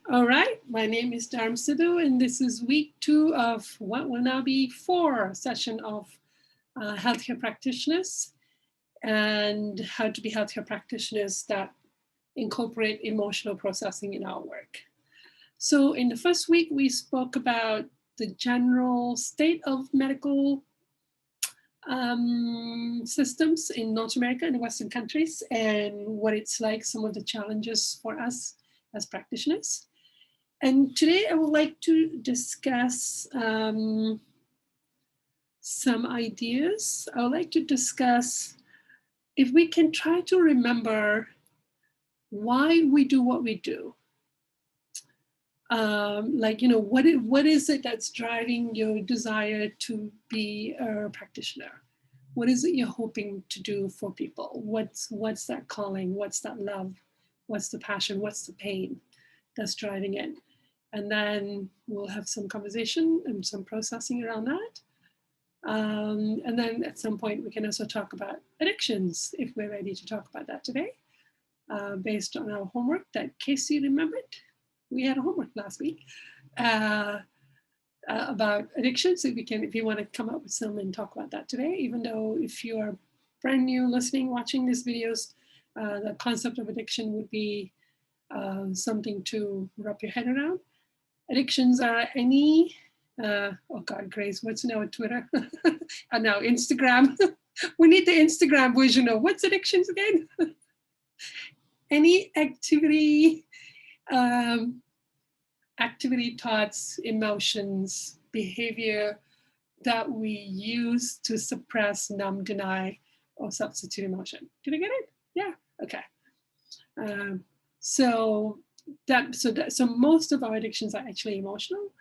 All right, my name is Dharm Sidhu, and this is week 2 of what will now be 4 session of healthcare practitioners and how to be healthcare practitioners that incorporate emotional processing in our work. So in the first week, we spoke about the general state of medical systems in North America and Western countries and what it's like, some of the challenges for us as practitioners. And today I would like to discuss some ideas. I would like to discuss if we can try to remember why we do what we do. What is it that's driving your desire to be a practitioner? What is it you're hoping to do for people? What's that calling? What's that love? What's the passion? What's the pain that's driving it? And then we'll have some conversation and some processing around that. And then at some point, we can also talk about addictions, if we're ready to talk about that today, based on our homework that Casey remembered. We had a homework last week about addictions. If you want to come up with some and talk about that today, even though if you are brand new listening, watching these videos, the concept of addiction would be something to wrap your head around. Addictions are any, oh God, Grace, what's now Twitter? And now Instagram. We need the Instagram version of what's addictions again? Any activity, thoughts, emotions, behavior that we use to suppress, numb, deny, or substitute emotion. Did I get it? Yeah, okay. So most of our addictions are actually emotional,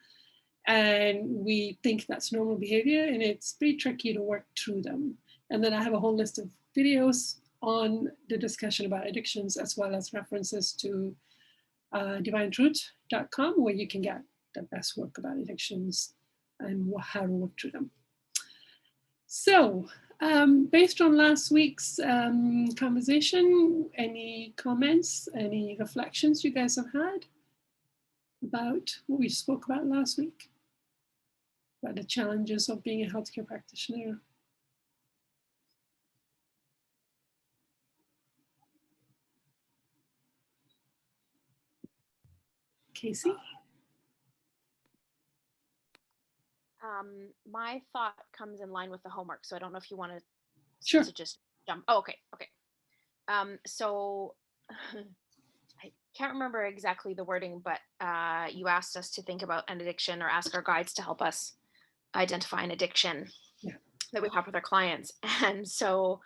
and we think that's normal behavior, and it's pretty tricky to work through them. And then I have a whole list of videos on the discussion about addictions, as well as references to divinetruth.com, where you can get the best work about addictions and how to work through them. So based on last week's conversation, any comments, any reflections you guys have had about what we spoke about last week, about the challenges of being a healthcare practitioner? Casey? My thought comes in line with the homework, so I don't know if you want to, Sure. to just jump. Oh, okay. So I can't remember exactly the wording, but you asked us to think about an addiction or ask our guides to help us identify an addiction that we have with our clients. And so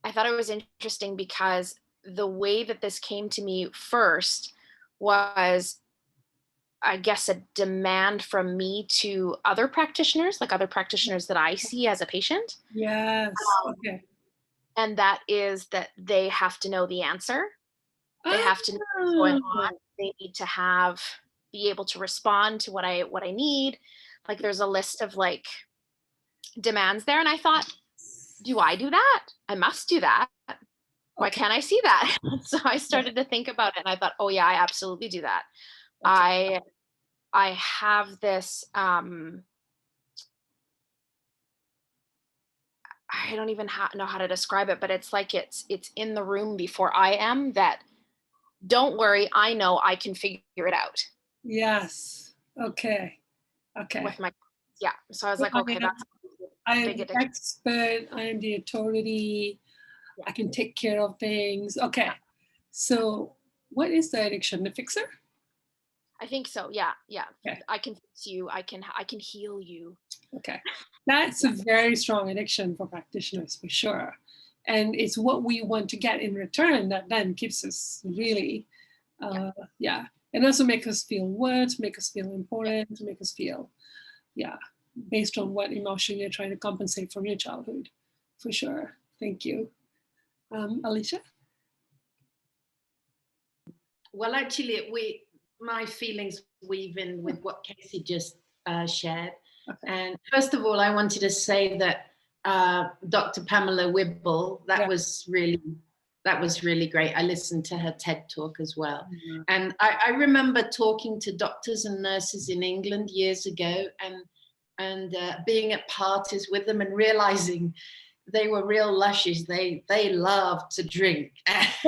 I thought it was interesting because the way that this came to me first was, I guess, a demand from me to other practitioners, like other practitioners that I see as a patient. Yes. Okay. And that is that they have to know the answer. They have to know what's going on. They need to be able to respond to what I need. Like there's a list of like demands there. And I thought, do I do that? I must do that. Why can't I see that? So I started to think about it and I thought, oh yeah, I absolutely do that. Okay. I have this, I don't even know how to describe it, but it's like it's in the room before I am, that don't worry, I know I can figure it out. Yes. Okay. With my, yeah. So I was like, okay, I am the expert, I am the authority, I can take care of things. Okay. So what is the addiction? The fixer? I think so. Yeah. Okay. I can fix you. I can heal you. Okay. That's a very strong addiction for practitioners, for sure. And it's what we want to get in return that then keeps us really, and also make us feel worth, make us feel important, make us feel, based on what emotion you're trying to compensate from your childhood, for sure. Thank you. Alicia? Well, actually, my feelings weave in with what Casey just shared. Okay. And first of all, I wanted to say that Dr. Pamela Wibble, that was really that was really great. I listened to her TED talk as well. Mm-hmm. And I remember talking to doctors and nurses in England years ago, and being at parties with them and realizing they were real lushes. They loved to drink. Most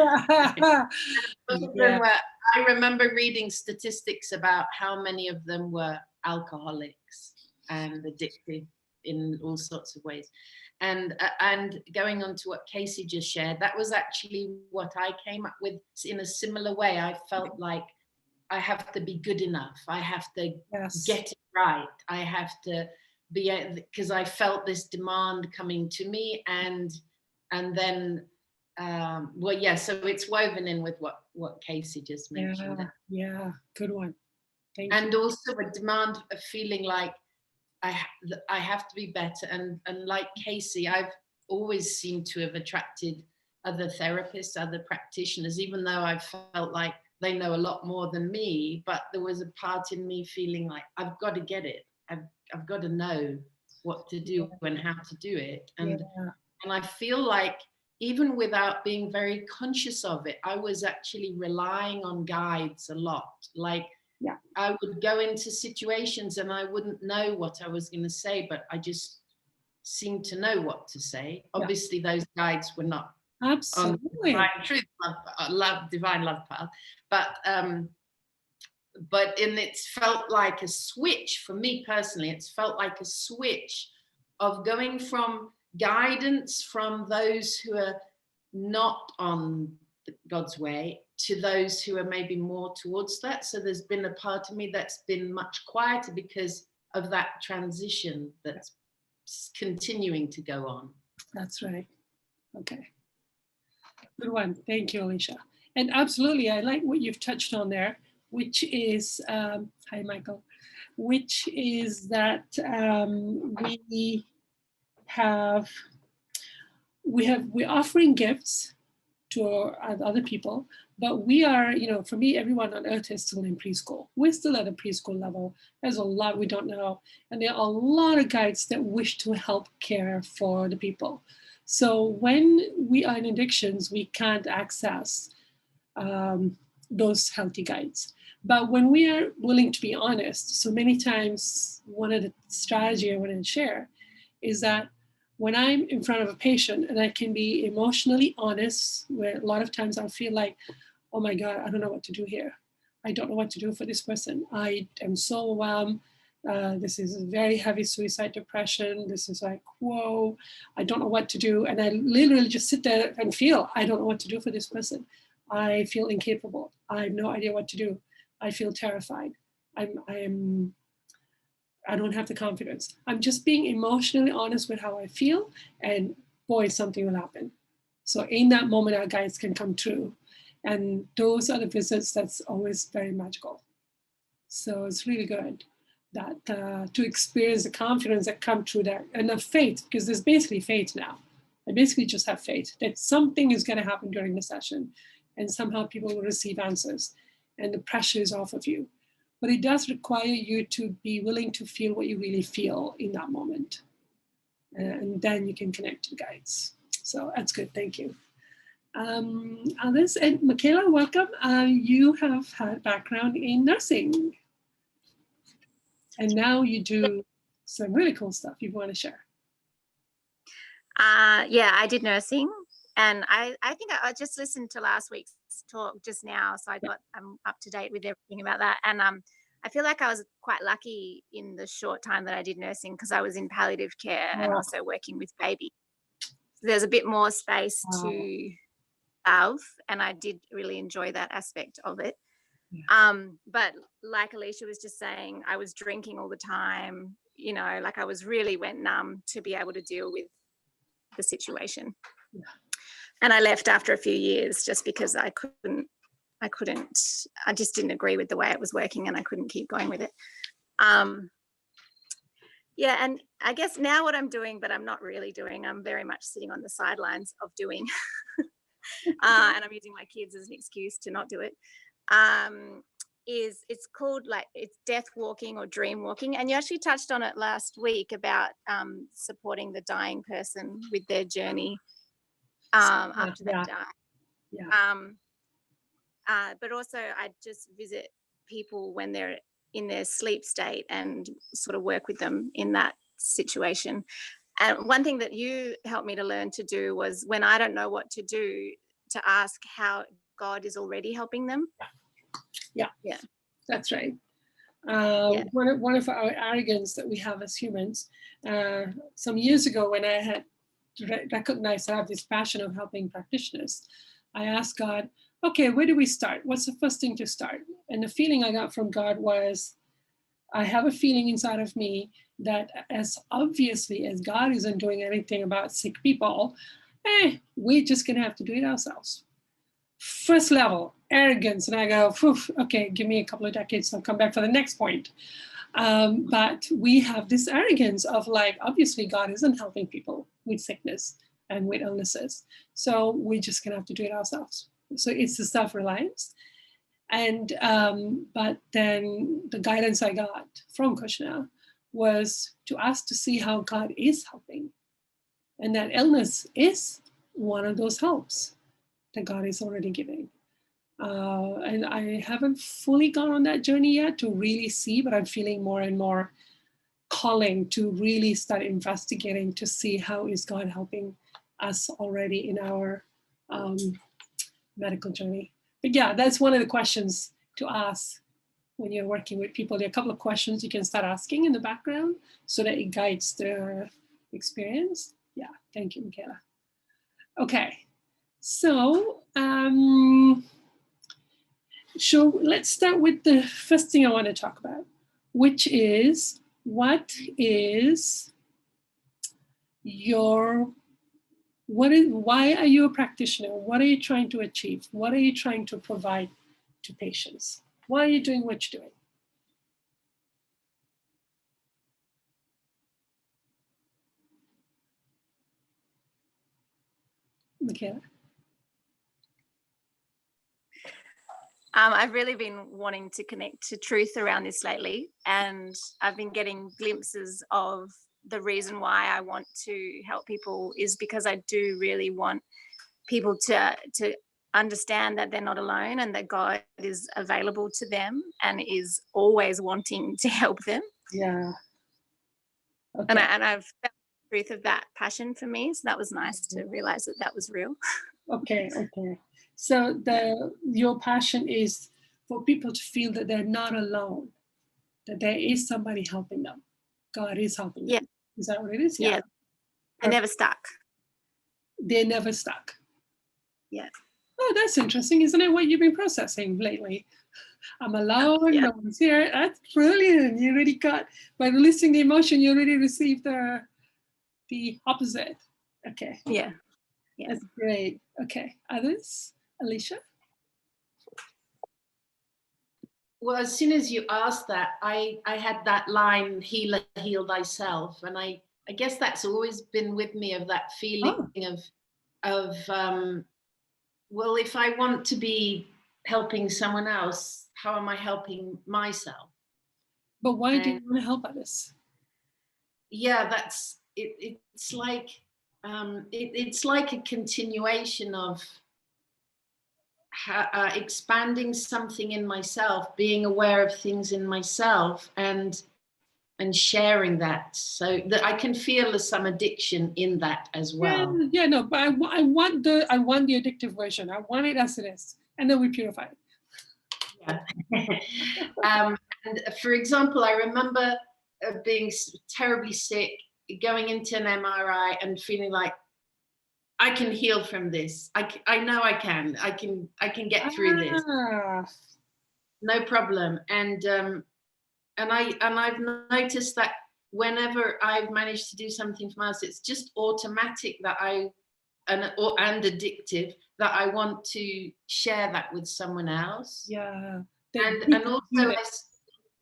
of them were, I remember reading statistics about how many of them were alcoholics and addicted in all sorts of ways. And going on to what Casey just shared, that was actually what I came up with in a similar way. I felt like I have to be good enough. I have to get it right. I have to be, because I felt this demand coming to me, and then well, yeah, so it's woven in with what Casey just mentioned. Yeah, good one. Thank and you. Also a demand of feeling like I have to be better, and like Casey, I've always seemed to have attracted other therapists, other practitioners, even though I felt like they know a lot more than me, but there was a part in me feeling like I've got to get it. I've got to know what to do and how to do it. And I feel like even without being very conscious of it, I was actually relying on guides a lot. Like I would go into situations and I wouldn't know what I was going to say, but I just seemed to know what to say. Obviously, those guides were not absolutely on divine truth, divine love path, but it's felt like a switch for me personally. It's felt like a switch of going from guidance from those who are not on God's way to those who are maybe more towards that. So there's been a part of me that's been much quieter because of that transition that's continuing to go on. That's right. Okay. Good one. Thank you, Alicia. And absolutely, I like what you've touched on there, which is, hi, Michael, which is that we're offering gifts to other people, but we are, for me, everyone on earth is still in preschool. We're still at a preschool level. There's a lot we don't know. And there are a lot of guides that wish to help care for the people. So when we are in addictions, we can't access those healthy guides. But when we are willing to be honest, so many times one of the strategy I want to share is that when I'm in front of a patient and I can be emotionally honest, where a lot of times I'll feel like, oh my God, I don't know what to do here. I don't know what to do for this person. I am so overwhelmed. This is a very heavy suicide depression. This is like, whoa, I don't know what to do. And I literally just sit there and feel, I don't know what to do for this person. I feel incapable. I have no idea what to do. I feel terrified. I don't have the confidence. I'm just being emotionally honest with how I feel, and boy, something will happen. So in that moment, our guides can come through. And those are the visits that's always very magical. So it's really good that to experience the confidence that comes through that, and the faith, because there's basically faith now. I basically just have faith that something is going to happen during the session, and somehow people will receive answers, and the pressure is off of you. But it does require you to be willing to feel what you really feel in that moment. And then you can connect to the guides. So that's good. Thank you. Others, and Michaela, welcome. You have had background in nursing. And now you do some really cool stuff you want to share. Yeah, I did nursing. And I think I just listened to last week's talk just now, so I'm up to date with everything about that. And I feel like I was quite lucky in the short time that I did nursing, because I was in palliative care and also working with baby. So there's a bit more space to love, and I did really enjoy that aspect of it. But like Alicia was just saying, I was drinking all the time, like I went numb to be able to deal with the situation. And I left after a few years just because I just didn't agree with the way it was working, and I couldn't keep going with it. And I guess now what I'm doing, but I'm not really doing, I'm very much sitting on the sidelines of doing, and I'm using my kids as an excuse to not do it, is it's called it's death walking or dream walking. And you actually touched on it last week about supporting the dying person with their journey after they die. Yeah. But also I just visit people when they're in their sleep state and sort of work with them in that situation. And one thing that you helped me to learn to do was, when I don't know what to do, to ask how God is already helping them. Yeah. That's right. One of our arrogance that we have as humans, some years ago, when I had recognized I have this passion of helping practitioners, I asked God, okay, where do we start? What's the first thing to start? And the feeling I got from God was, I have a feeling inside of me that as obviously as God isn't doing anything about sick people, we're just going to have to do it ourselves. First level, arrogance. And I go, okay, give me a couple of decades, I'll come back for the next point. But we have this arrogance of like, obviously God isn't helping people with sickness and with illnesses. So we're just going to have to do it ourselves. So it's the self-reliance. And but then the guidance I got from Krishna was to ask to see how God is helping. And that illness is one of those helps that God is already giving. And I haven't fully gone on that journey yet to really see, but I'm feeling more and more calling to really start investigating to see how is God helping us already in our medical journey. But yeah, that's one of the questions to ask when you're working with people. There are a couple of questions you can start asking in the background so that it guides their experience. Yeah, thank you, Michaela. Okay, so let's start with the first thing I want to talk about, which is why are you a practitioner? What are you trying to achieve? What are you trying to provide to patients? Why are you doing what you're doing? Michaela? I've really been wanting to connect to truth around this lately, and I've been getting glimpses of the reason why I want to help people is because I do really want people to understand that they're not alone and that God is available to them and is always wanting to help them. Yeah. Okay. And I've felt the truth of that passion for me, so that was nice to realize that that was real. Okay. So your passion is for people to feel that they're not alone, that there is somebody helping them. God is helping them. Is that what it is? Yeah. They're never stuck. They're never stuck. Yeah. Oh, that's interesting. Isn't it what you've been processing lately? I'm alone, no one's here. That's brilliant. You already got, by releasing the emotion, you already received the opposite. Okay. Yeah. That's great. Okay. Others? Alicia? Well, as soon as you asked that, I had that line, heal thyself. And I guess that's always been with me, of that feeling of well, if I want to be helping someone else, how am I helping myself? But why do you want to help others? Yeah, that's it. It's like it's like a continuation of expanding something in myself, being aware of things in myself, and sharing that, so that I can feel some addiction in that as well. Yeah, no, but I want the addictive version. I want it as it is, and then we purify it. Yeah. And for example, I remember being terribly sick, going into an MRI and feeling like I can heal from this. I know I can get through this. No problem. And I've noticed that whenever I've managed to do something for myself, it's just automatic that and addictive, that I want to share that with someone else. Yeah. And also, as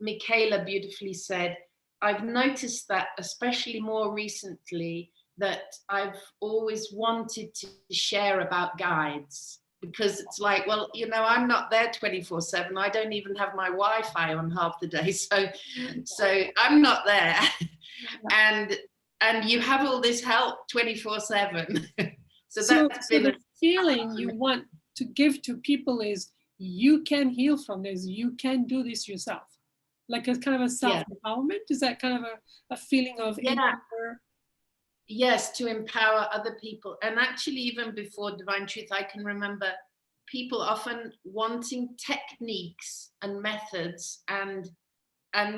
Michaela beautifully said, I've noticed that, especially more recently, that I've always wanted to share about guides, because it's like, well, I'm not there 24/7. I don't even have my Wi-Fi on half the day, so I'm not there. and you have all this help 24/7. So that's been the feeling you want to give to people is you can heal from this. You can do this yourself. Like a kind of a self-empowerment. Is that kind of a feeling of empower? Yes, to empower other people. And actually, even before Divine Truth, I can remember people often wanting techniques and methods, and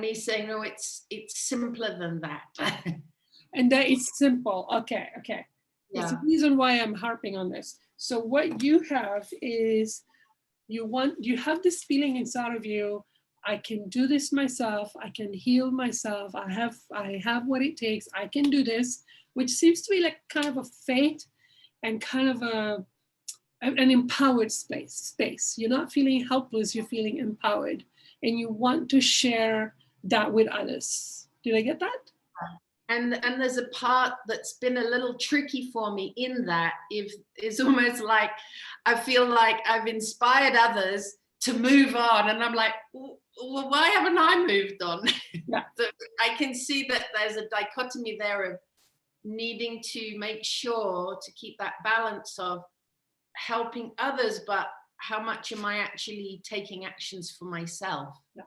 me saying, no, it's simpler than that. And that it's simple. Okay. Yeah. It's the reason why I'm harping on this. So what you have is you have this feeling inside of you, I can do this myself, I can heal myself, I have what it takes, I can do this, which seems to be like kind of a faith and kind of an empowered space. You're not feeling helpless, you're feeling empowered, and you want to share that with others. Did I get that? And there's a part that's been a little tricky for me in that it's almost like I feel like I've inspired others to move on, and I'm like, well, why haven't I moved on? Yeah. So I can see that there's a dichotomy there of needing to make sure to keep that balance of helping others, but how much am I actually taking actions for myself? Yeah.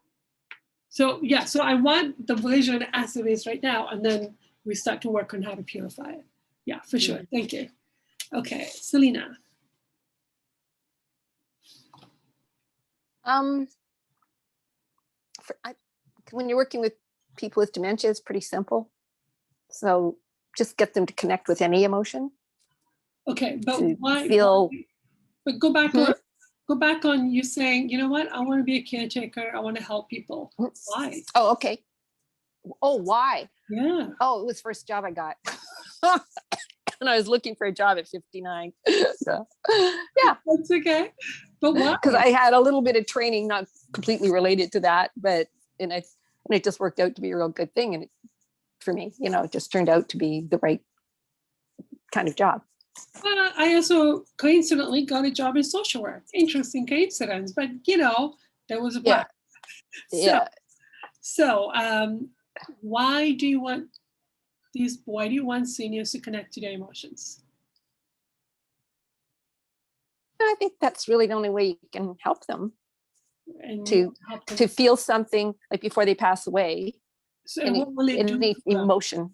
So I want the version as it is right now, and then we start to work on how to purify it. Yeah, for sure. Thank you. Okay, Selena. When you're working with people with dementia, it's pretty simple. So just get them to connect with any emotion. Okay, but why? But go back on you saying, you know what? I want to be a caretaker. I want to help people. Why? Oh, okay. Oh, why? Yeah. Oh, it was the first job I got. And I was looking for a job at 59. So, yeah. That's okay. But why? Because I had a little bit of training, not completely related to that, but it just worked out to be a real good thing. And for me, it just turned out to be the right kind of job. I also coincidentally got a job in social work. Interesting coincidence, but there was a plan. Yeah. So why do you want seniors to connect to their emotions? I think that's really the only way you can help them. And to feel something like before they pass away. So what will it do for emotion?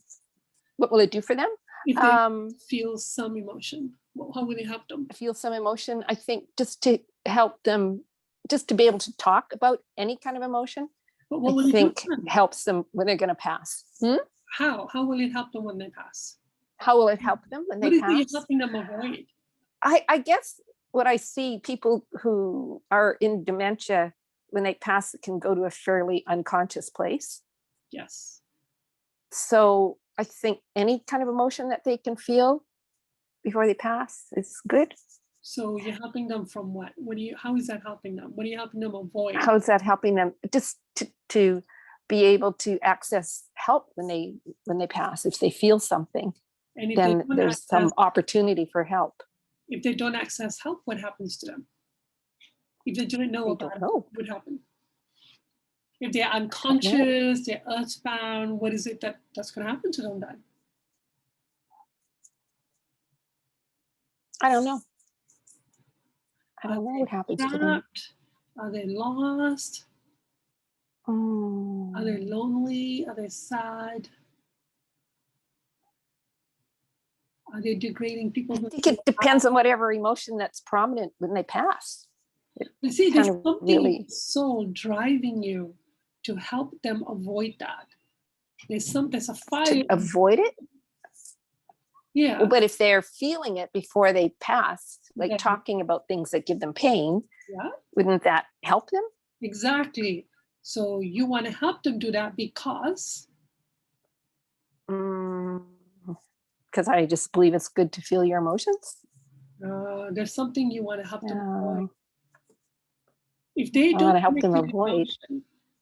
What will it do for them? If they feel some emotion, how will it help them? Feel some emotion. I think just to help them, just to be able to talk about any kind of emotion. But what will I it think do for them? Helps them when they're going to pass. How will it help them when they pass? How will it help them when they pass? What is it helping them avoid? I guess what I see, people who are in dementia, when they pass, can go to a fairly unconscious place. Yes. So I think any kind of emotion that they can feel before they pass is good. So you're helping them from what? How is that helping them? What are you helping them avoid? How is that helping them? Just to be able to access help when they pass. If they feel something, and then there's some opportunity for help. If they don't access help, what happens to them? If they don't know about it, what would happen? If they're unconscious, they're earthbound, what is it that's going to happen to them then? I don't know. I don't know what happens to them. Are they lost? Are they lonely? Are they sad? Are they degrading people? I think it depends on whatever emotion that's prominent when they pass. You see, there's something in the soul driving you to help them avoid that. There's a fire. To avoid it? Yeah. Well, but if they're feeling it before they pass, like talking about things that give them pain, wouldn't that help them? Exactly. So you want to help them do that because? Because I just believe it's good to feel your emotions. There's something you want to help them avoid. If they don't help them avoid,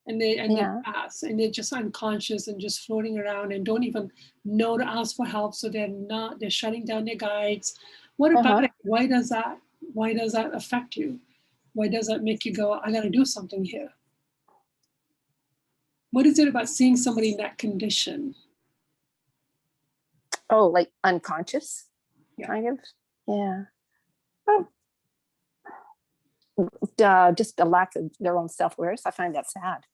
and they pass, and they're just unconscious and just floating around and don't even know to ask for help, so they're shutting down their guides. What about it? Why does that affect you? Why does that make you go, I gotta do something here? What is it about seeing somebody in that condition? Oh, like unconscious, kind of. Yeah. just a lack of their own self-awareness. I find that sad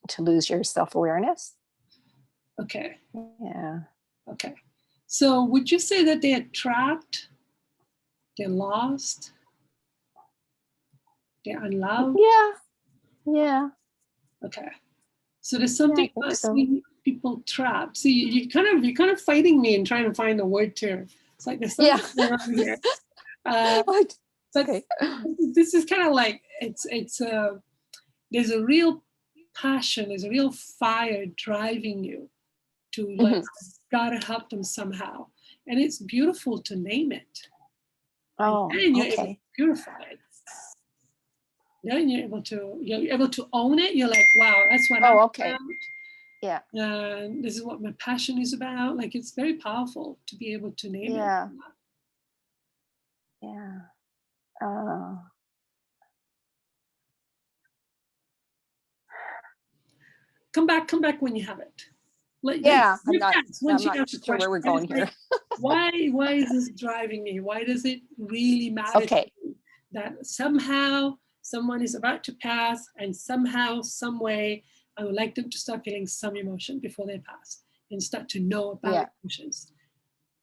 to lose your self-awareness. Okay. Yeah. Okay. So would you say that they're trapped? They're lost? They're unloved? Yeah. Yeah. Okay. So there's something think about so. seeing people trapped. See, you're kind of fighting me and trying to find the word term. It's like there's something going on here. What? But Okay. this is kind of like there's a real passion, there's a real fire driving you to like gotta help them somehow, and it's beautiful to name it. Oh, and you're able to okay. purify it. Then you're able to own it. You're like, wow, that's what I'm okay. about. Yeah. And this is what my passion is about. Like, it's very powerful to be able to name it. Yeah. Come back when you have it. I'm not sure where we're going here. Why is this driving me? Why does it really matter to me that somehow someone is about to pass, and somehow, some way, I would like them to start feeling some emotion before they pass and start to know about emotions.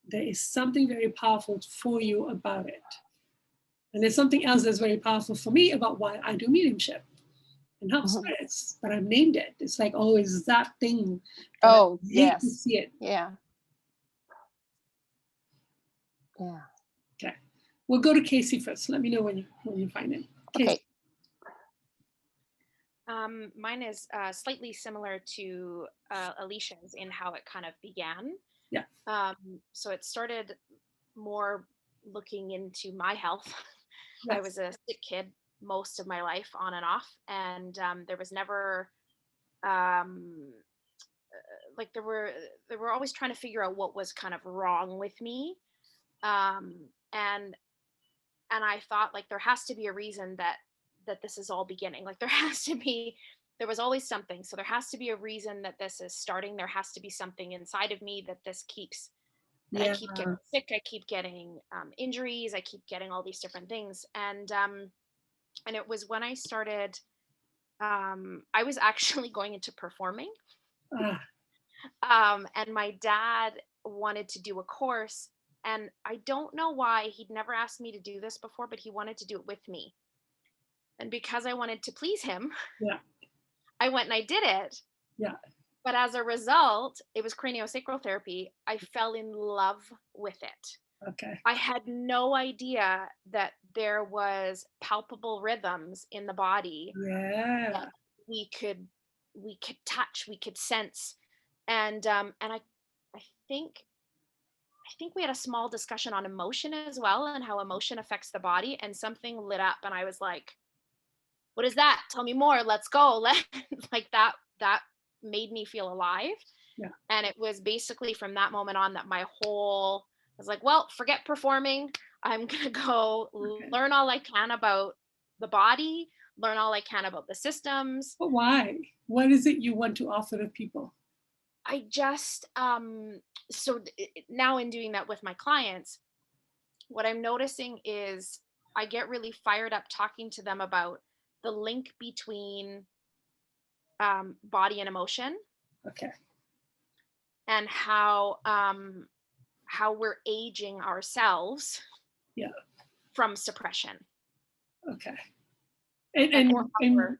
There is something very powerful for you about it. And there's something else that's very powerful for me about why I do mediumship and help spirits, but I've named it. It's like, oh, it's that thing. Oh, I hate to see it. Yeah. Okay. We'll go to Casey first. Let me know when you find it. Casey. Okay. Mine is slightly similar to Alicia's in how it kind of began. Yeah. So it started more looking into my health. Yes. I was a sick kid most of my life, on and off, and there was never like they were always trying to figure out what was kind of wrong with me, and I thought, like, there has to be a reason that this is all beginning. Like, there was always something. So there has to be a reason that this is starting. There has to be something inside of me that this keeps, I keep getting sick. I keep getting injuries. I keep getting all these different things. And it was when I started, I was actually going into performing. And my dad wanted to do a course, and I don't know why. He'd never asked me to do this before, but he wanted to do it with me. And because I wanted to please him, I went and I did it. Yeah. But as a result, it was craniosacral therapy. I fell in love with it. Okay. I had no idea that there was palpable rhythms in the body. Yeah. That we could touch, we could sense. And I think we had a small discussion on emotion as well, and how emotion affects the body, and something lit up, and I was like, what is that? Tell me more. Let's go. Like that made me feel alive. Yeah. And it was basically from that moment on that I was like, well, forget performing. I'm going to go learn all I can about the body, learn all I can about the systems. But why? What is it you want to offer to people? I just, so now in doing that with my clients, what I'm noticing is I get really fired up talking to them about the link between body and emotion. Okay. And how we're aging ourselves. Yeah. From suppression. Okay. And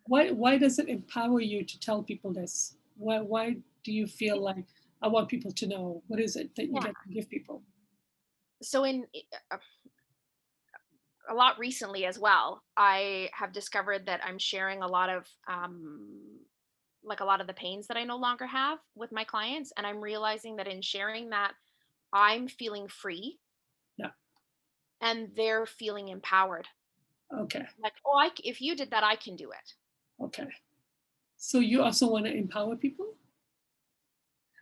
why does it empower you to tell people this? Why do you feel like I want people to know? What is it that you get to give people? So in a lot recently as well, I have discovered that I'm sharing a lot of like a lot of the pains that I no longer have with my clients, and I'm realizing that in sharing that, I'm feeling free. Yeah. And they're feeling empowered. Okay. Like, oh, if you did that, I can do it. Okay. So you also want to empower people?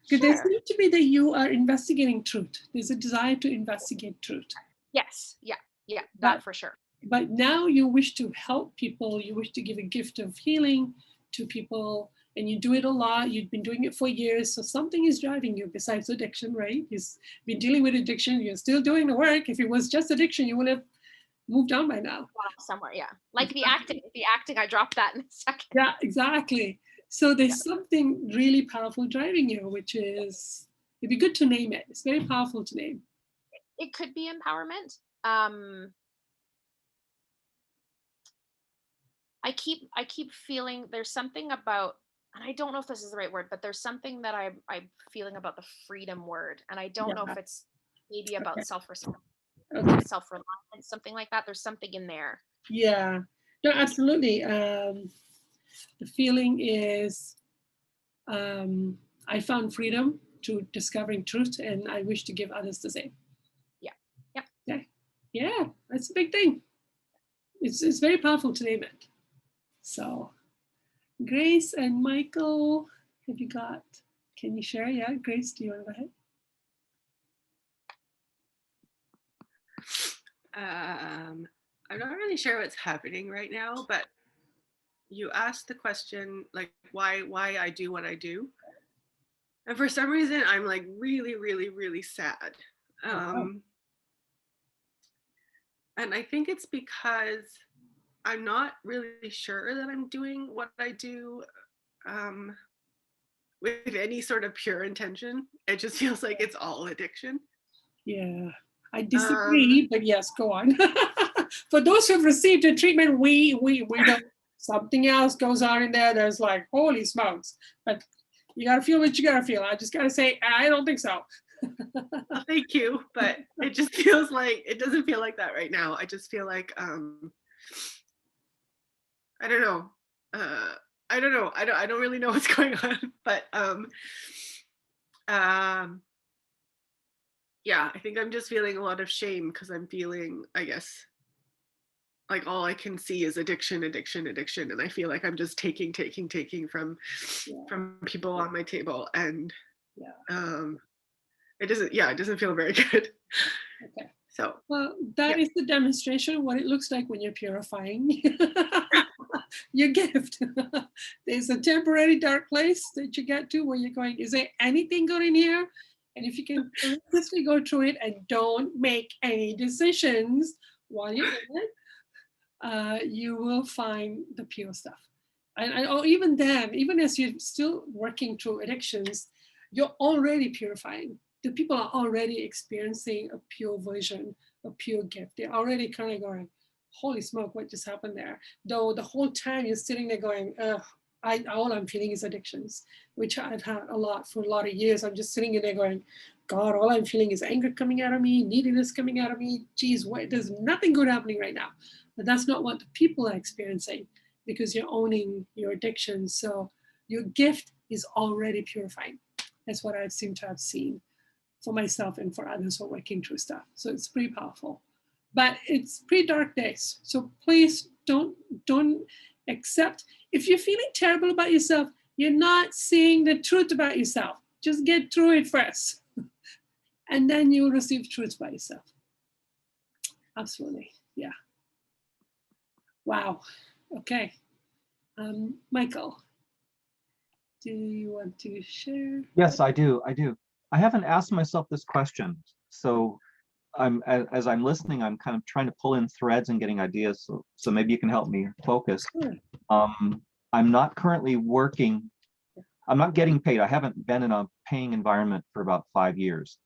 Because there seems to be that you are investigating truth. There's a desire to investigate truth. Yes. Yeah, that for sure. But now you wish to help people. You wish to give a gift of healing to people, and you do it a lot. You've been doing it for years. So something is driving you besides addiction, right? You've been dealing with addiction. You're still doing the work. If it was just addiction, you would have moved on by now. Somewhere, yeah. Like the acting, I dropped that in a second. Yeah, exactly. So there's something really powerful driving you, which is, it'd be good to name it. It's very powerful to name. It could be empowerment. I keep feeling there's something about, and I don't know if this is the right word, but there's something that I'm feeling about the freedom word, and I don't know if it's maybe about self-respect, self-reliance, something like that. There's something in there. Yeah, no, absolutely. The feeling is, I found freedom to discovering truth, and I wish to give others the same. Yeah, that's a big thing. It's very powerful to name it. So, Grace and Michael, have you got? Can you share? Yeah, Grace, do you want to go ahead? I'm not really sure what's happening right now, but you asked the question like why I do what I do, and for some reason I'm like really sad. And I think it's because I'm not really sure that I'm doing what I do with any sort of pure intention. It just feels like it's all addiction. Yeah, I disagree, but yes, go on. For those who've received the treatment, we don't. Something else goes on in there that's like, holy smokes. But you gotta feel what you gotta feel. I just gotta say, I don't think so. Thank you, but it just feels like, it doesn't feel like that right now. I just feel like, I don't know. I don't really know what's going on, but yeah, I think I'm just feeling a lot of shame because I'm feeling, I guess, like all I can see is addiction, and I feel like I'm just taking from people on my table, and it doesn't feel very good. Okay. So well, that is the demonstration of what it looks like when you're purifying your gift. There's a temporary dark place that you get to where you're going, is there anything good in here? And if you can consciously go through it and don't make any decisions while you're in it, you will find the pure stuff. And or even then, even as you're still working through addictions, you're already purifying. The people are already experiencing a pure version, a pure gift. They're already kind of going, holy smoke, what just happened there? Though the whole time you're sitting there going, all I'm feeling is addictions, which I've had a lot for a lot of years. I'm just sitting in there going, God, all I'm feeling is anger coming out of me, neediness coming out of me. Geez, there's nothing good happening right now. But that's not what the people are experiencing because you're owning your addiction. So your gift is already purifying. That's what I seem to have seen for myself and for others who are working through stuff. So it's pretty powerful. But it's pretty dark days. So please don't accept. If you're feeling terrible about yourself, you're not seeing the truth about yourself. Just get through it first. And then you'll receive truth by yourself. Absolutely. Yeah. Wow. Okay. Michael, do you want to share? Yes, I do. I haven't asked myself this question. So as I'm listening, I'm kind of trying to pull in threads and getting ideas. So maybe you can help me focus. Sure. I'm not currently working. I'm not getting paid. I haven't been in a paying environment for about 5 years.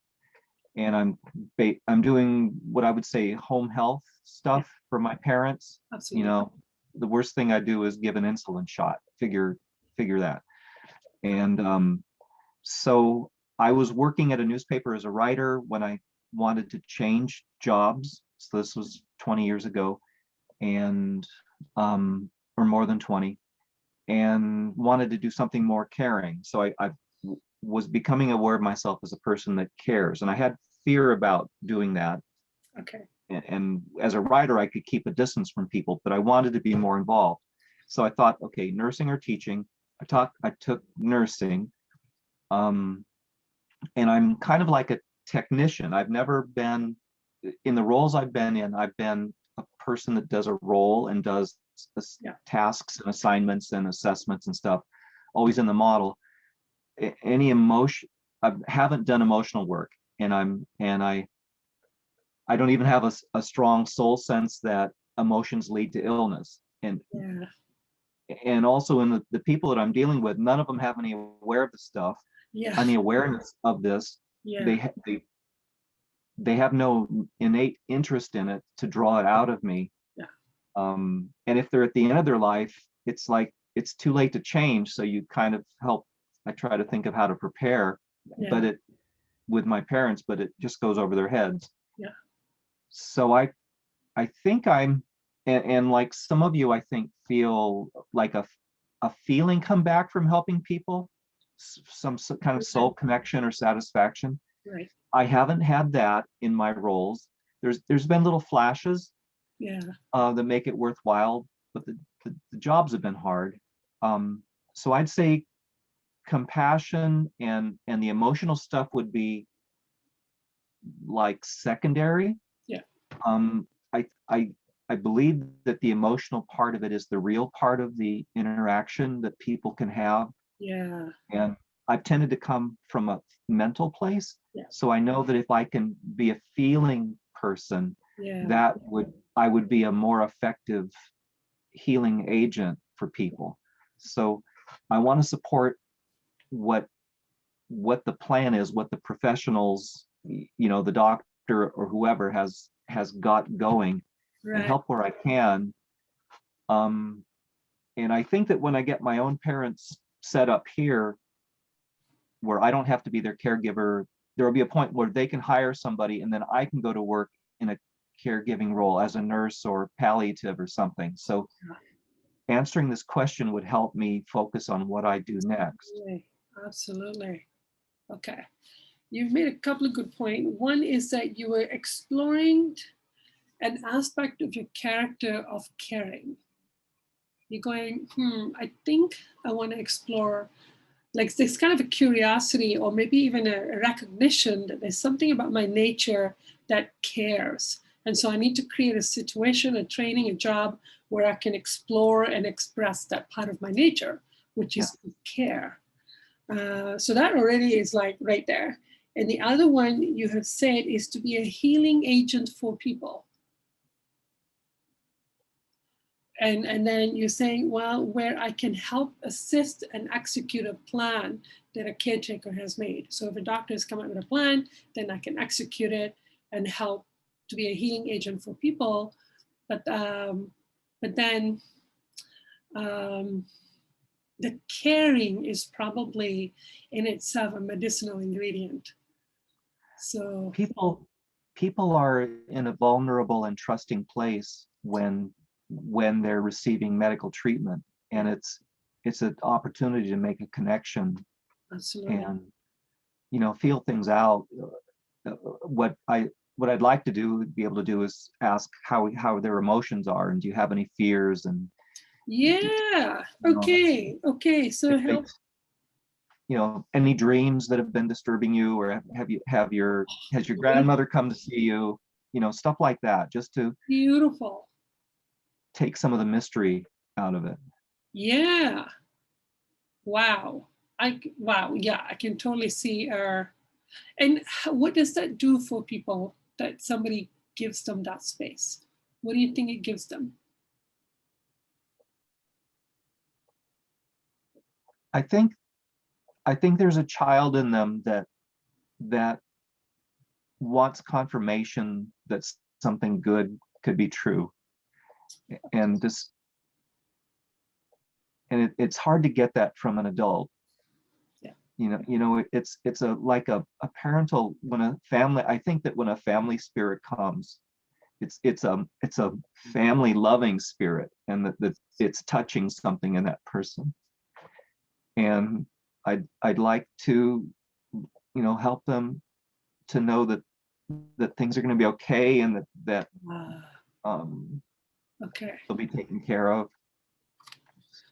And I'm doing what I would say home health stuff for my parents. Absolutely. You know, the worst thing I do is give an insulin shot. Figure that. And so I was working at a newspaper as a writer when I wanted to change jobs. So this was 20 years ago, and or more than 20, and wanted to do something more caring. So I was becoming aware of myself as a person that cares, and I had fear about doing that. Okay. And as a writer, I could keep a distance from people, but I wanted to be more involved. So I thought, okay, nursing or teaching. I took nursing, and I'm kind of like a technician. I've never been in the roles I've been in. I've been a person that does a role and does tasks and assignments and assessments and stuff, always in the model. Any emotion, I haven't done emotional work, and I don't even have a strong soul sense that emotions lead to illness. And also in the people that I'm dealing with, none of them have any aware of the stuff, any awareness of this. They have no innate interest in it to draw it out of me. And if they're at the end of their life, it's like it's too late to change. So you kind of help. I try to think of how to prepare, but it with my parents, but it just goes over their heads. So I think I'm, and like some of you, I think feel like a feeling come back from helping people, some kind of soul connection or satisfaction. Right. I haven't had that in my roles. There's been little flashes that make it worthwhile, but the jobs have been hard. So I'd say compassion and the emotional stuff would be like secondary. I believe that the emotional part of it is the real part of the interaction that people can have. And I've tended to come from a mental place. So I know that if I can be a feeling person, I would be a more effective healing agent for people. So I want to support what the plan is, what the professionals, the doctor or whoever has got going, and help where I can. And I think that when I get my own parents set up here, where I don't have to be their caregiver, there will be a point where they can hire somebody and then I can go to work in a caregiving role as a nurse or palliative or something. So answering this question would help me focus on what I do next. Absolutely. Okay. You've made a couple of good points. One is that you were exploring an aspect of your character of caring. You're going, I think I want to explore, like this kind of a curiosity or maybe even a recognition that there's something about my nature that cares. And so I need to create a situation, a training, a job where I can explore and express that part of my nature, which is care. So that already is like right there. And the other one you have said is to be a healing agent for people. And then you're saying, well, where I can help assist and execute a plan that a caretaker has made. So if a doctor has come up with a plan, then I can execute it and help to be a healing agent for people. But then the caring is probably in itself a medicinal ingredient. So people are in a vulnerable and trusting place when they're receiving medical treatment, and it's an opportunity to make a connection. Absolutely. And feel things out. What I'd like to do, be able to do, is ask how their emotions are, and do you have any fears, and okay, so help. Any dreams that have been disturbing you, or has your grandmother come to see you, stuff like that, just to beautiful take some of the mystery out of it. Wow, I can totally see. And what does that do for people that somebody gives them that space? What do you think it gives them? I think there's a child in them that wants confirmation that something good could be true, and it's hard to get that from an adult. It's like a parental, when a family, I think that when a family spirit comes, it's a family loving spirit, and that it's touching something in that person. And I'd like to help them to know that things are going to be okay, and that they'll be taken care of,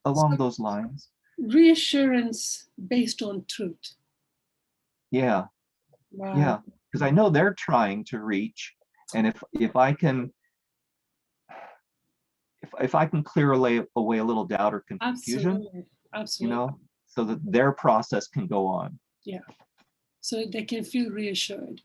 along those lines. Reassurance based on truth. Wow. Because I know they're trying to reach, and if I can clear away a little doubt or confusion, absolutely, so that their process can go on. So they can feel reassured.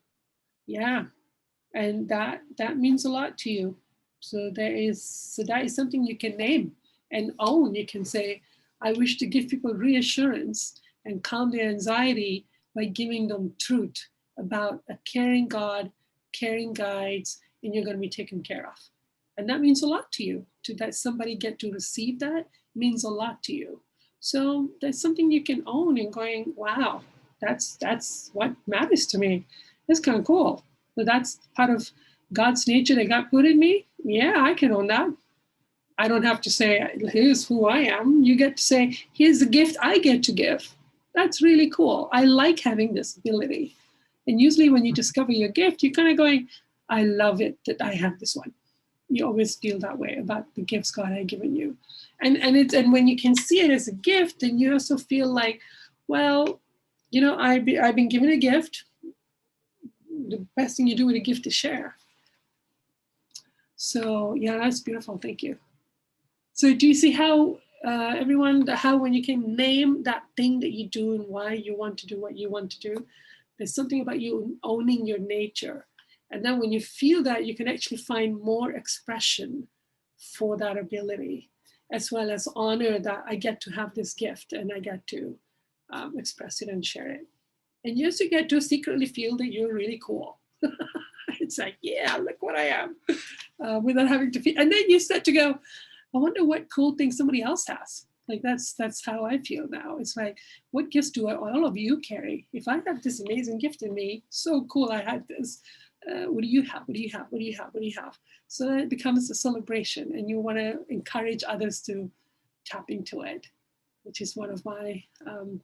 And that means a lot to you. So that is something you can name and own. You can say, I wish to give people reassurance and calm their anxiety by giving them truth about a caring God, caring guides, and you're going to be taken care of. And that means a lot to you. To that somebody get to receive that means a lot to you. So that's something you can own and going, wow, that's what matters to me. That's kind of cool. So that's part of God's nature that God put in me. Yeah, I can own that. I don't have to say, here's who I am. You get to say, here's the gift I get to give. That's really cool. I like having this ability. And usually when you discover your gift, you're kind of going, I love it that I have this one. You always feel that way about the gifts God had given you. And when you can see it as a gift, then you also feel like, well, you know, I've been given a gift. The best thing you do with a gift is share. So yeah, that's beautiful. Thank you. So do you see how how when you can name that thing that you do and why you want to do what you want to do, there's something about you owning your nature. And then when you feel that, you can actually find more expression for that ability, as well as honor that I get to have this gift and I get to express it and share it. And you also get to secretly feel that you're really cool. It's like, yeah, look what I am, without having to feel. And then you start to go, I wonder what cool thing somebody else has. Like that's how I feel now. It's like, what gifts do all of you carry? If I have this amazing gift in me, so cool I had this. What do you have? What do you have? What do you have? What do you have? So then it becomes a celebration, and you want to encourage others to tap into it, which is one of my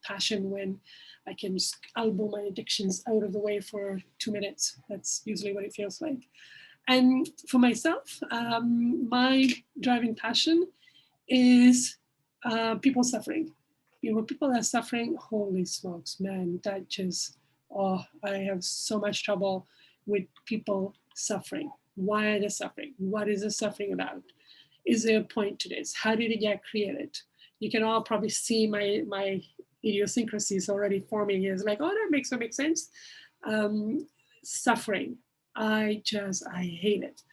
passion. When I can just elbow my addictions out of the way for 2 minutes. That's usually what it feels like. And for myself, my driving passion is people suffering. You know, people are suffering, holy smokes, man, that just, oh, I have so much trouble with people suffering. Why are they suffering? What is the suffering about? Is there a point to this? How did it get created? You can all probably see my idiosyncrasies already forming here. It's like, oh, that makes sense. Suffering. I hate it.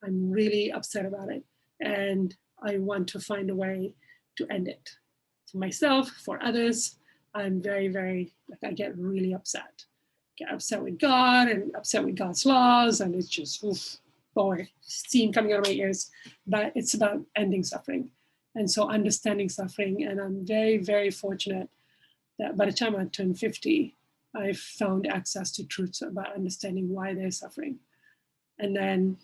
I'm really upset about it. And I want to find a way to end it. For myself, for others, I'm very, very, like I get really upset. Get upset with God and upset with God's laws. And it's just, oof, boy, steam coming out of my ears. But it's about ending suffering. And so understanding suffering. And I'm very, very fortunate that by the time I turned 50, I found access to truths about understanding why they're suffering. And then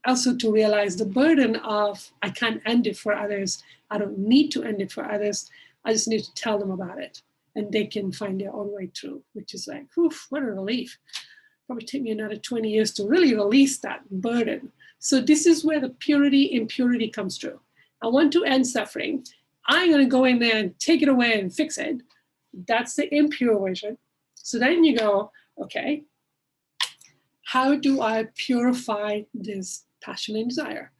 also to realize the burden of, I can't end it for others. I don't need to end it for others. I just need to tell them about it. And they can find their own way through, which is like, oof, what a relief. Probably take me another 20 years to really release that burden. So this is where the purity in purity comes through. I want to end suffering. I'm going to go in there and take it away and fix it. That's the impure version. So then you go, okay, how do I purify this passion and desire?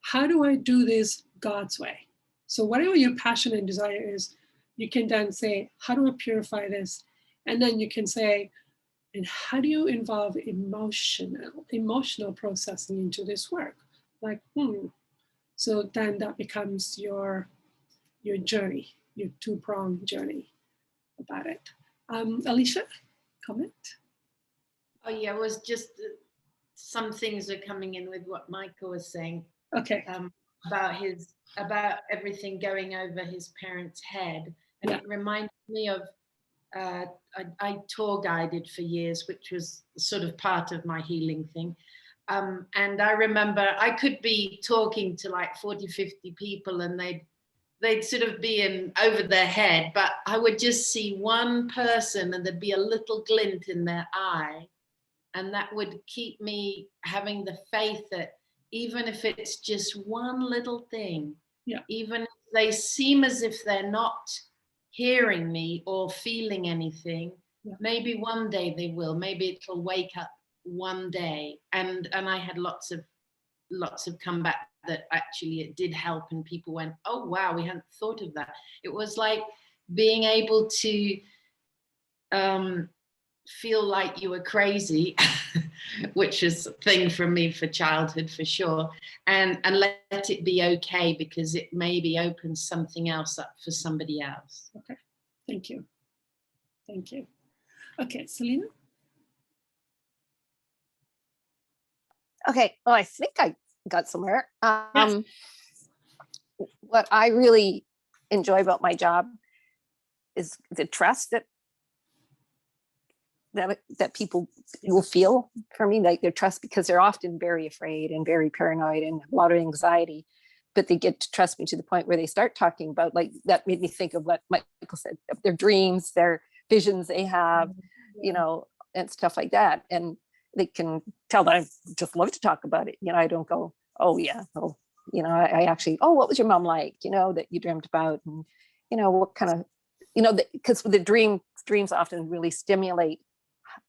How do I do this God's way? So whatever your passion and desire is, you can then say, how do I purify this? And then you can say, and how do you involve emotional processing into this work? Like, So then that becomes your journey, your two-pronged journey about it. Alicia, comment? Oh yeah, it was just some things are coming in with what Michael was saying. Okay. About everything going over his parents' head, and it reminded me of I tour guided for years, which was sort of part of my healing thing. And I remember I could be talking to like 40, 50 people, and they'd sort of be in over their head, but I would just see one person and there'd be a little glint in their eye. And that would keep me having the faith that even if it's just one little thing, even if they seem as if they're not hearing me or feeling anything, maybe one day they will. Maybe it'll wake up one day. And I had lots of comeback that actually it did help, and people went, oh wow, we hadn't thought of that. It was like being able to feel like you were crazy, which is a thing from me for childhood for sure, and let it be okay, because it maybe opens something else up for somebody else. Okay, thank you. Thank you. Okay, Selena? Okay, well, I think I got somewhere. Yes. What I really enjoy about my job is the trust that people will feel for me, like their trust, because they're often very afraid and very paranoid and a lot of anxiety, but they get to trust me to the point where they start talking about, like, that made me think of what Michael said, of their dreams, their visions they have, you know, and stuff like that. And they can tell that I just love to talk about it. You know, I don't go, oh yeah, oh, you know, I actually, oh, what was your mom like, you know, that you dreamt about, and, you know, what kind of, you know, because the dreams often really stimulate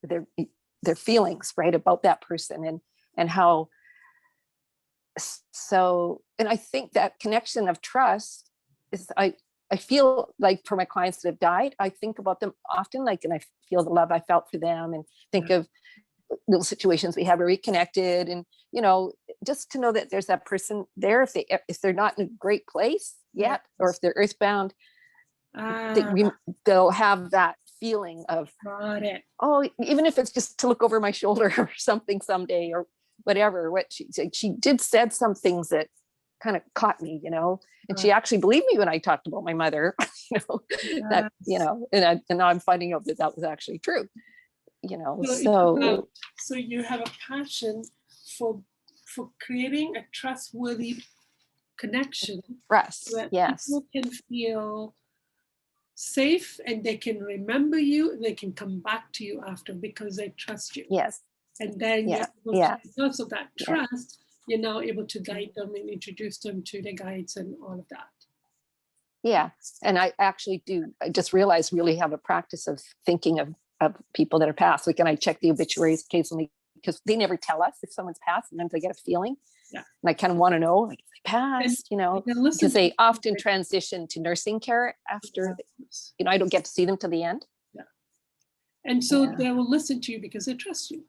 their feelings, right, about that person, and how. So, and I think that connection of trust is, I feel like for my clients that have died, I think about them often, like, and I feel the love I felt for them, and think of little situations we have where we connected, and, you know, just to know that there's that person there, if they're not in a great place yet, or if they're earthbound, they'll have that feeling of, Got it. oh, even if it's just to look over my shoulder or something someday, or whatever. What she did said some things that kind of caught me, you know, and she actually believed me when I talked about my mother, you know, that, you know, and now I'm finding out that that was actually true, you know. So you have a passion for creating a trustworthy connection, trust, so that yes, people can feel safe, and they can remember you, and they can come back to you after, because they trust you. yes, And then because of that trust, you're now able to guide them and introduce them to the guides and all of that. Yeah, and I actually I just realized really have a practice of thinking of people that are passed. Like, and I check the obituaries occasionally, because they never tell us if someone's passed, and then I get a feeling. Yeah. And I kind of want to know, like, if they passed, you know, because they often transition to nursing care after, you know, I don't get to see them to the end. Yeah. And so they will listen to you because they trust you.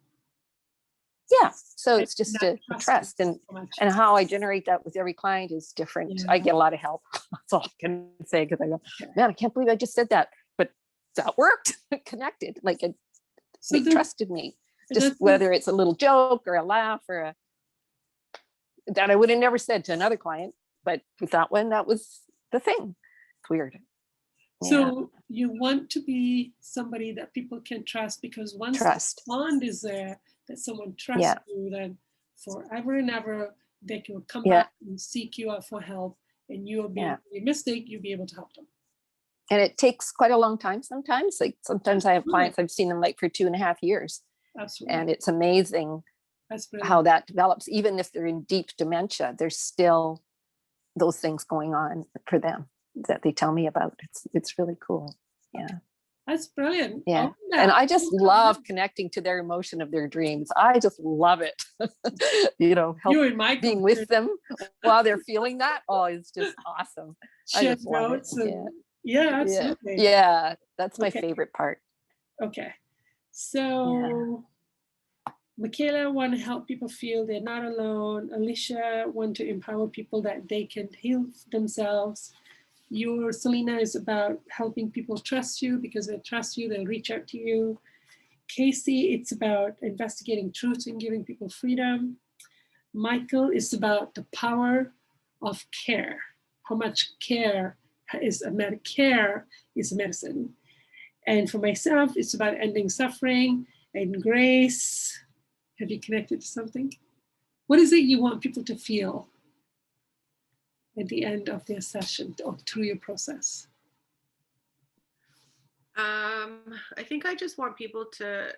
Yeah. So it's just a trust, and how I generate that with every client is different. Yeah. I get a lot of help. That's all I can say, because I go, man, I can't believe I just said that, but that worked. Connected, like they trusted me. Just whether it's a little joke or a laugh or that I would have never said to another client, but with that one, that was the thing. It's weird. So you want to be somebody that people can trust, because once the bond is there, that someone trusts you, then forever and ever they can come back and seek you out for help, and you'll be a mistake, you'll be able to help them. And it takes quite a long time sometimes. Like, sometimes I have clients, I've seen them like for 2.5 years. Absolutely. And it's amazing how that develops. Even if they're in deep dementia, there's still those things going on for them that they tell me about. It's really cool. Yeah. That's brilliant. Yeah. And I just love connecting to their emotion of their dreams. I just love it. You know, being with them while they're feeling that. Oh, it's just awesome. I just love it. Yeah, absolutely. Yeah, that's my favorite part. Okay. So Michaela want to help people feel they're not alone. Alicia want to empower people that they can heal themselves. Your Selena is about helping people trust you, because they trust you, they'll reach out to you. Casey, it's about investigating truth and giving people freedom. Michael is about the power of care. How much care is medicine. And for myself, it's about ending suffering. And Grace, have you connected to something? What is it you want people to feel at the end of their session or through your process? I think I just want people to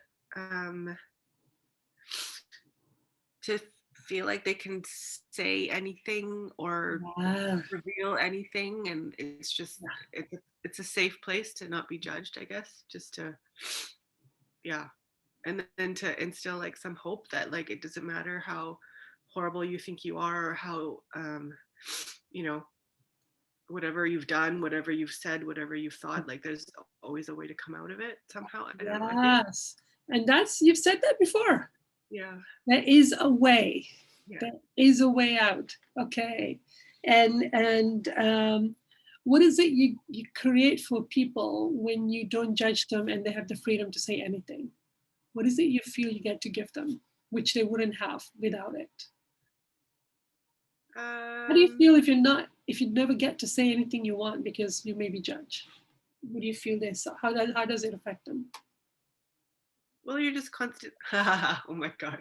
feel like they can say anything or reveal anything, and it's just it's a safe place to not be judged, I guess, just to and then to instill like some hope that, like, it doesn't matter how horrible you think you are, or how you know, whatever you've done, whatever you've said, whatever you've thought, like there's always a way to come out of it somehow. I don't know. I think, Yes. And you've said that before. yeah. There is a way. Yeah. There is a way out. Okay. And what is it you create for people when you don't judge them and they have the freedom to say anything? What is it you feel you get to give them, which they wouldn't have without it? How do you feel if you never get to say anything you want because you may be judged? What do you feel this? How does it affect them? Well, you're just constant. Oh my God.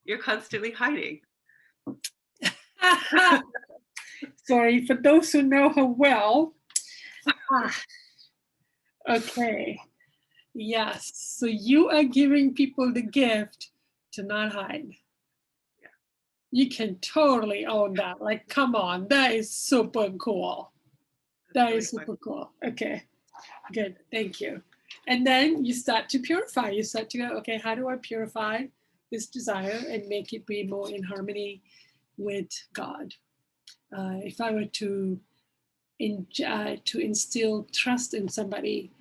You're constantly hiding. Sorry, for those who know her well. Okay. Yes. So you are giving people the gift to not hide. Yeah. You can totally own that. Like, come on, that is super cool. That is super cool. Okay. Good. Thank you. And then you start to purify. You start to go, okay, how do I purify this desire and make it be more in harmony with God? If I were to instill trust in somebody,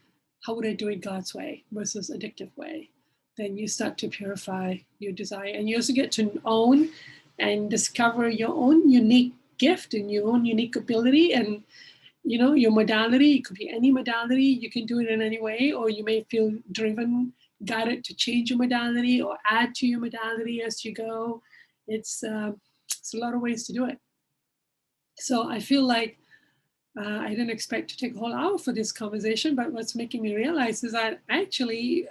how would I do it God's way versus addictive way? Then you start to purify your desire, and you also get to own and discover your own unique gift and your own unique ability, and your modality. It could be any modality. You can do it in any way, or you may feel driven, guided to change your modality or add to your modality as you go. It's a lot of ways to do it. So I feel like I didn't expect to take a whole hour for this conversation, but what's making me realize is that actually,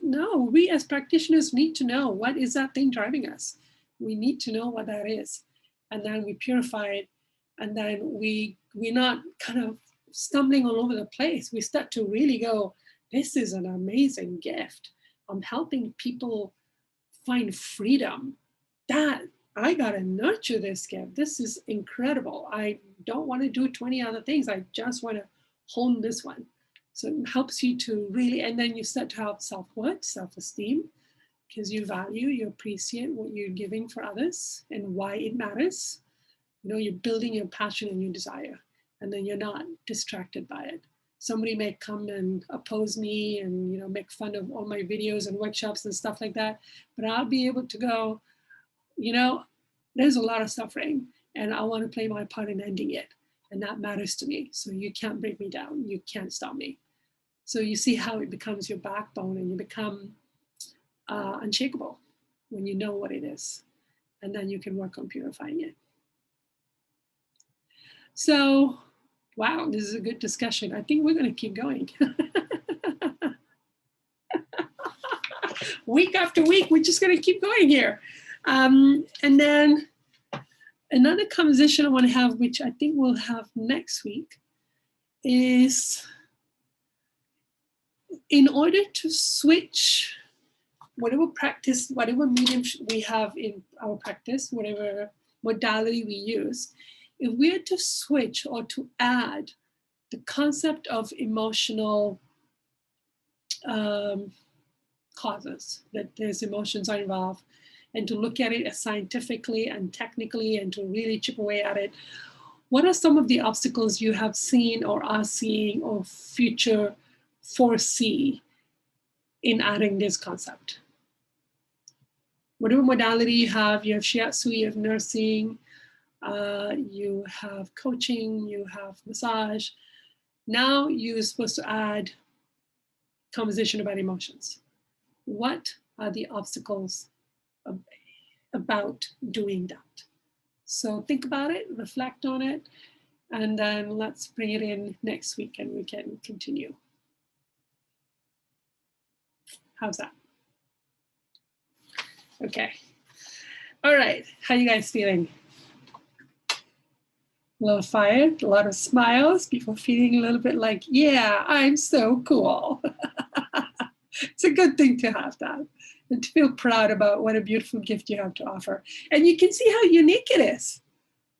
no, we as practitioners need to know what is that thing driving us. We need to know what that is. And then we purify it. And then we're not kind of stumbling all over the place. We start to really go, this is an amazing gift. I'm helping people find freedom. That I got to nurture this gift. This is incredible. I don't want to do 20 other things. I just want to hone this one. So it helps you to really, and then you start to have self-worth, self-esteem, because you value, you appreciate what you're giving for others and why it matters. You're building your passion and your desire, and then you're not distracted by it. Somebody may come and oppose me and, make fun of all my videos and workshops and stuff like that, but I'll be able to go, there's a lot of suffering and I want to play my part in ending it. And that matters to me. So you can't break me down. You can't stop me. So you see how it becomes your backbone, and you become unshakable when you know what it is. And then you can work on purifying it. So, wow, this is a good discussion. I think we're going to keep going. Week after week, we're just going to keep going here. And then another conversation I want to have, which I think we'll have next week, is in order to switch whatever practice, whatever medium we have in our practice, whatever modality we use, if we are to switch or to add the concept of emotional causes, that there's emotions are involved, and to look at it as scientifically and technically and to really chip away at it, what are some of the obstacles you have seen or are seeing or future foresee in adding this concept? Whatever modality you have shiatsu, you have nursing, you have coaching, you have massage. Now you're supposed to add conversation about emotions. What are the obstacles about doing that? So think about it, reflect on it, and then let's bring it in next week and we can continue. How's that? Okay. All right. How you guys feeling? A little fired, a lot of smiles, people feeling a little bit like, yeah, I'm so cool. It's a good thing to have that and to feel proud about what a beautiful gift you have to offer. And you can see how unique it is.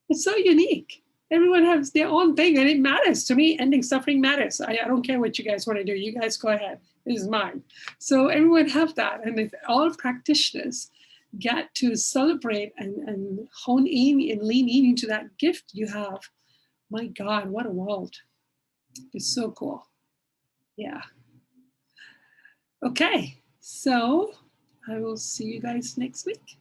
It's so unique. Everyone has their own thing and it matters. To me, ending suffering matters. I don't care what you guys want to do. You guys go ahead. This is mine. So everyone have that. And if all practitioners get to celebrate and hone in and lean into that gift you have, My God, what a world. It's so cool. Yeah. Okay, so I will see you guys next week.